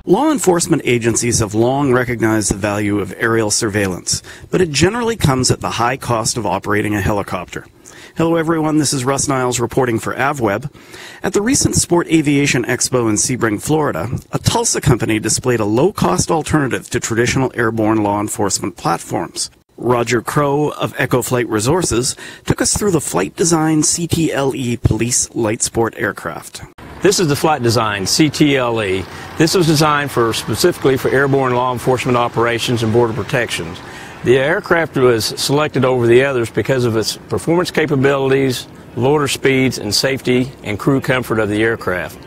Law enforcement agencies have long recognized the value of aerial surveillance, but it generally comes at the high cost of operating a helicopter. Hello everyone, this is Russ Niles reporting for AvWeb. At the recent Sport Aviation Expo in Sebring, Florida, a Tulsa company displayed a low-cost alternative to traditional airborne law enforcement platforms. Roger Crow of EchoFlight Resources took us through the Flight Design CTLE Police Light Sport aircraft. This is the Flight Design CTLE. This was designed specifically for airborne law enforcement operations and border protections. The aircraft was selected over the others because of its performance capabilities, loader speeds, and safety and crew comfort of the aircraft.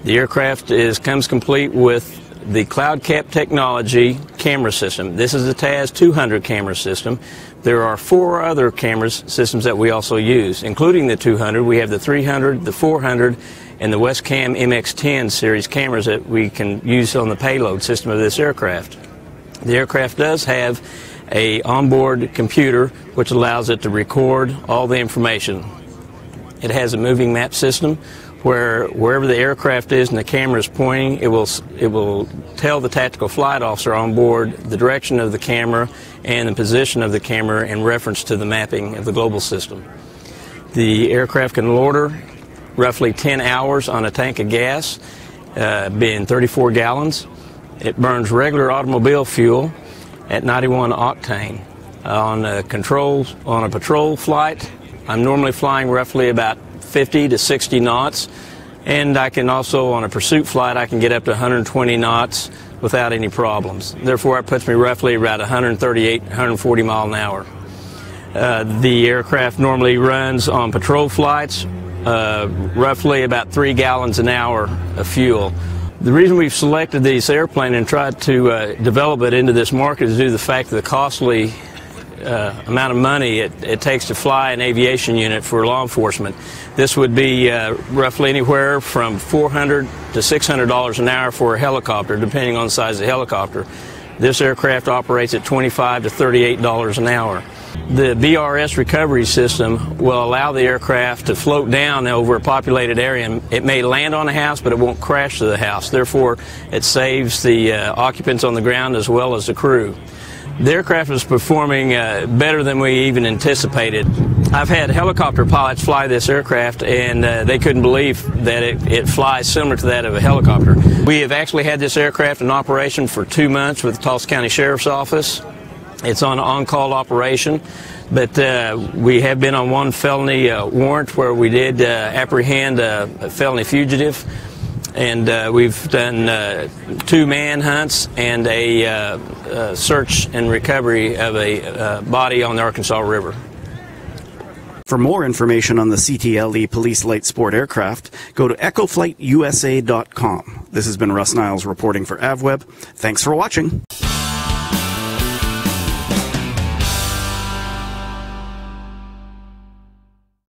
The aircraft comes complete with the CloudCap technology camera system. This is the TAS 200 camera system. There are 4 other camera systems that we also use, including the 200. We have the 300, the 400, and the Westcam MX10 series cameras that we can use on the payload system of this aircraft. The aircraft does have an onboard computer which allows it to record all the information. It has a moving map system where wherever the aircraft is and the camera is pointing, it will tell the tactical flight officer on board the direction of the camera and the position of the camera in reference to the mapping of the global system. The aircraft can loiter roughly 10 hours on a tank of gas, being 34 gallons. It burns regular automobile fuel at 91 octane. On a patrol flight, I'm normally flying roughly about 50 to 60 knots, and I can also, on a pursuit flight, I can get up to 120 knots without any problems. Therefore, it puts me roughly about 138, 140 mile an hour. The aircraft normally runs on patrol flights roughly about 3 gallons an hour of fuel. The reason we've selected this airplane and tried to develop it into this market is due to the fact of the costly amount of money it takes to fly an aviation unit for law enforcement. This would be roughly anywhere from $400 to $600 an hour for a helicopter, depending on the size of the helicopter. This aircraft operates at $25 to $38 an hour. The BRS recovery system will allow the aircraft to float down over a populated area, and it may land on a house, but it won't crash to the house. Therefore, it saves the occupants on the ground as well as the crew. The aircraft is performing better than we even anticipated. I've had helicopter pilots fly this aircraft, and they couldn't believe that it flies similar to that of a helicopter. We have actually had this aircraft in operation for 2 months with the Tulsa County Sheriff's Office. It's on an on-call operation, but we have been on one felony warrant where we did apprehend a felony fugitive, and we've done 2 manhunts and a search and recovery of a body on the Arkansas River. For more information on the CTLE Police Light Sport aircraft, go to echoflightUSA.com. This has been Russ Niles reporting for AvWeb. Thanks for watching.